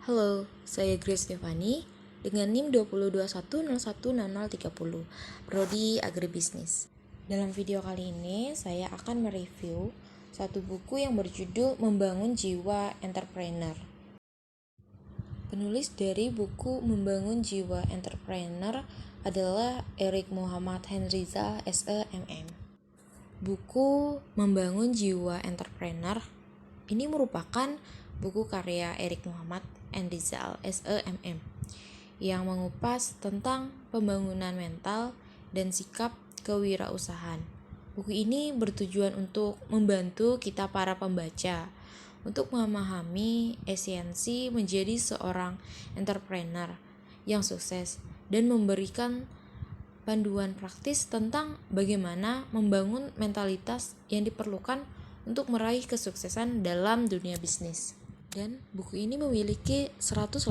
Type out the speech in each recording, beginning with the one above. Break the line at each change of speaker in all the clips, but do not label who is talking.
Halo, saya Grace Stefani dengan NIM 2021010030, Prodi Agribisnis. Dalam video kali ini, saya akan mereview satu buku yang berjudul Membangun Jiwa Entrepreneur. Penulis dari buku Membangun Jiwa Entrepreneur adalah Eric Muhammad Henriza, SEMM. Buku Membangun Jiwa Entrepreneur ini merupakan buku karya Eric Muhammad Henriza, SEMM, yang mengupas tentang pembangunan mental dan sikap kewirausahaan. Buku ini bertujuan untuk membantu kita para pembaca untuk memahami esensi menjadi seorang entrepreneur yang sukses dan memberikan panduan praktis tentang bagaimana membangun mentalitas yang diperlukan untuk meraih kesuksesan dalam dunia bisnis. Dan buku ini memiliki 183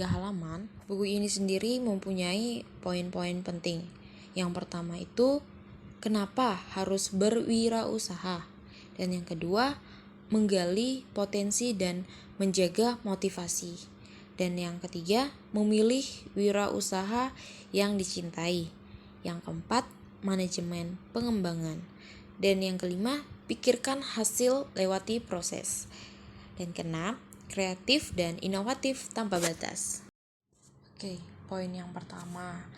halaman. Buku ini sendiri mempunyai poin-poin penting. Yang pertama itu, kenapa harus berwirausaha? Dan yang kedua, menggali potensi dan menjaga motivasi. Dan yang ketiga, memilih wirausaha yang dicintai. Yang keempat, manajemen pengembangan. Dan yang kelima, pikirkan hasil lewati proses. Dan keenam, kreatif dan inovatif tanpa batas. Oke, poin yang pertama,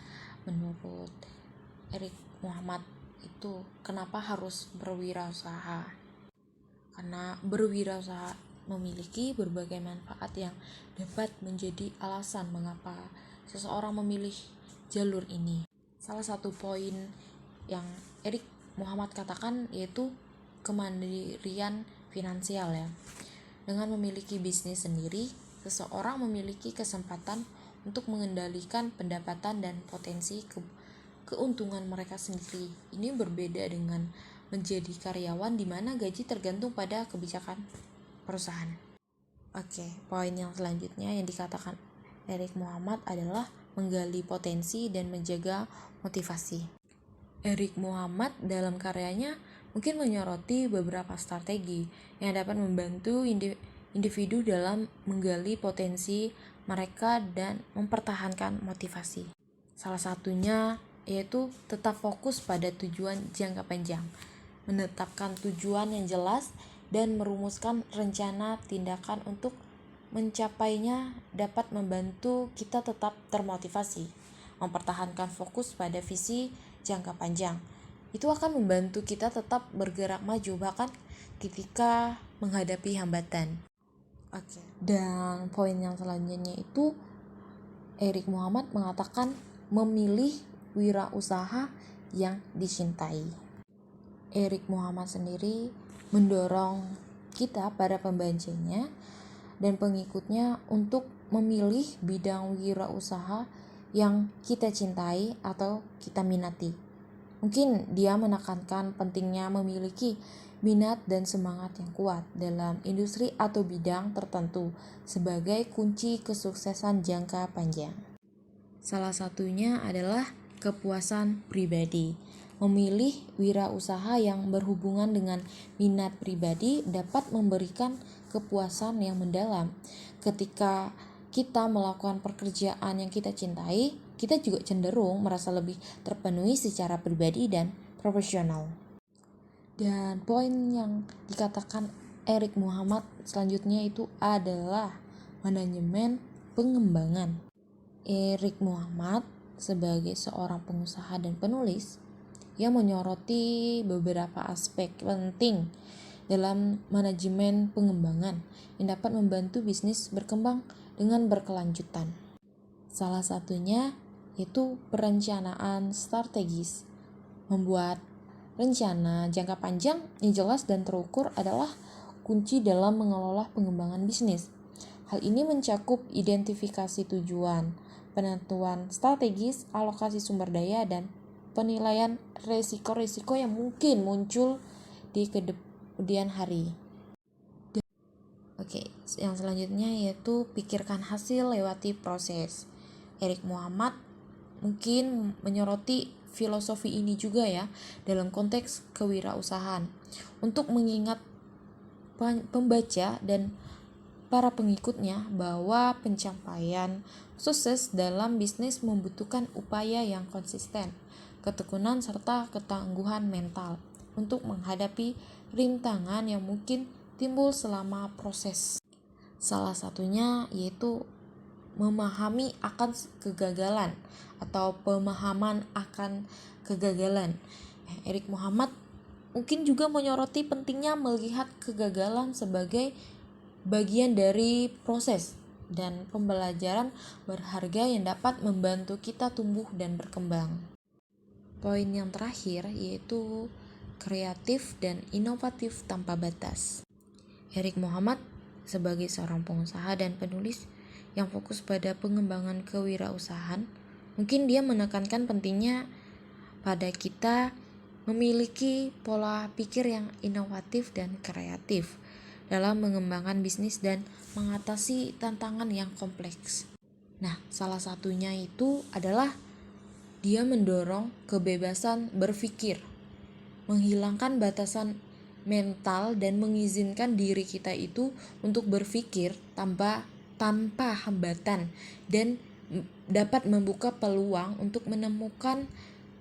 menurut Eric Muhammad itu kenapa harus berwirausaha? Karena berwirausaha memiliki berbagai manfaat yang dapat menjadi alasan mengapa seseorang memilih jalur ini. Salah satu poin yang Eric Muhammad katakan yaitu kemandirian finansial ya. Dengan memiliki bisnis sendiri, seseorang memiliki kesempatan untuk mengendalikan pendapatan dan potensi keuntungan mereka sendiri. Ini berbeda dengan menjadi karyawan di mana gaji tergantung pada kebijakan perusahaan. Oke, poin yang selanjutnya yang dikatakan Eric Muhammad adalah menggali potensi dan menjaga motivasi. Eric Muhammad dalam karyanya mungkin menyoroti beberapa strategi yang dapat membantu individu dalam menggali potensi mereka dan mempertahankan motivasi. Salah satunya yaitu tetap fokus pada tujuan jangka panjang, menetapkan tujuan yang jelas dan merumuskan rencana tindakan untuk mencapainya dapat membantu kita tetap termotivasi, mempertahankan fokus pada visi jangka panjang. Itu akan membantu kita tetap bergerak maju bahkan ketika menghadapi hambatan. Oke. Dan poin yang selanjutnya itu Eric Muhammad mengatakan memilih wirausaha yang dicintai. Eric Muhammad sendiri mendorong kita para pembacanya dan pengikutnya untuk memilih bidang wirausaha yang kita cintai atau kita minati. Mungkin dia menekankan pentingnya memiliki minat dan semangat yang kuat dalam industri atau bidang tertentu sebagai kunci kesuksesan jangka panjang. Salah satunya adalah kepuasan pribadi. Memilih wirausaha yang berhubungan dengan minat pribadi dapat memberikan kepuasan yang mendalam. Ketika kita melakukan pekerjaan yang kita cintai, kita juga cenderung merasa lebih terpenuhi secara pribadi dan profesional. Dan poin yang dikatakan Eric Muhammad selanjutnya itu adalah manajemen pengembangan. Eric Muhammad sebagai seorang pengusaha dan penulis yang menyoroti beberapa aspek penting dalam manajemen pengembangan yang dapat membantu bisnis berkembang dengan berkelanjutan. Salah satunya yaitu perencanaan strategis. Membuat rencana jangka panjang yang jelas dan terukur adalah kunci dalam mengelola pengembangan bisnis. Hal ini mencakup identifikasi tujuan, penentuan strategis, alokasi sumber daya, dan penilaian risiko-risiko yang mungkin muncul di kemudian hari. Oke, yang selanjutnya yaitu pikirkan hasil lewati proses. Eric Muhammad mungkin menyoroti filosofi ini juga ya dalam konteks kewirausahaan untuk mengingat pembaca dan para pengikutnya bahwa pencapaian sukses dalam bisnis membutuhkan upaya yang konsisten, ketekunan serta ketangguhan mental untuk menghadapi rintangan yang mungkin timbul selama proses. Salah satunya yaitu memahami akan kegagalan atau pemahaman akan kegagalan. Erik Muhammad mungkin juga menyoroti pentingnya melihat kegagalan sebagai bagian dari proses dan pembelajaran berharga yang dapat membantu kita tumbuh dan berkembang. Poin yang terakhir yaitu kreatif dan inovatif tanpa batas. Erik Muhammad sebagai seorang pengusaha dan penulis yang fokus pada pengembangan kewirausahaan, mungkin dia menekankan pentingnya pada kita memiliki pola pikir yang inovatif dan kreatif dalam mengembangkan bisnis dan mengatasi tantangan yang kompleks. Nah, salah satunya itu adalah dia mendorong kebebasan berpikir, menghilangkan batasan mental dan mengizinkan diri kita itu untuk berpikir tanpa hambatan dan dapat membuka peluang untuk menemukan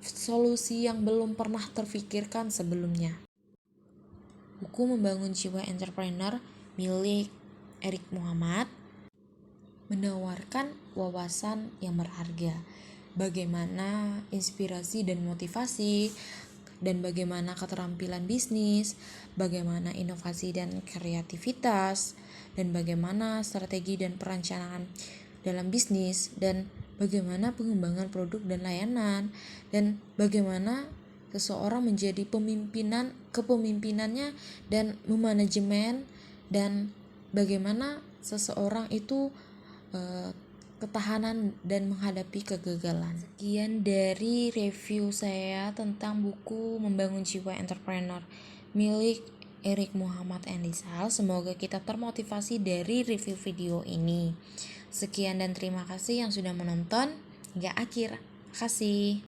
solusi yang belum pernah terfikirkan sebelumnya. Buku Membangun Jiwa Entrepreneur milik Erik Muhammad menawarkan wawasan yang berharga, bagaimana inspirasi dan motivasi, dan bagaimana keterampilan bisnis, bagaimana inovasi dan kreativitas, dan bagaimana strategi dan perencanaan dalam bisnis, dan bagaimana pengembangan produk dan layanan, dan bagaimana seseorang menjadi kepemimpinannya dan memanajemen, dan bagaimana seseorang itu ketahanan dan menghadapi kegagalan. Sekian dari review saya tentang buku Membangun Jiwa Entrepreneur milik Erik Muhammad Rizal. Semoga kita termotivasi dari review video ini. Sekian dan terima kasih yang sudah menonton hingga akhir. Terima kasih.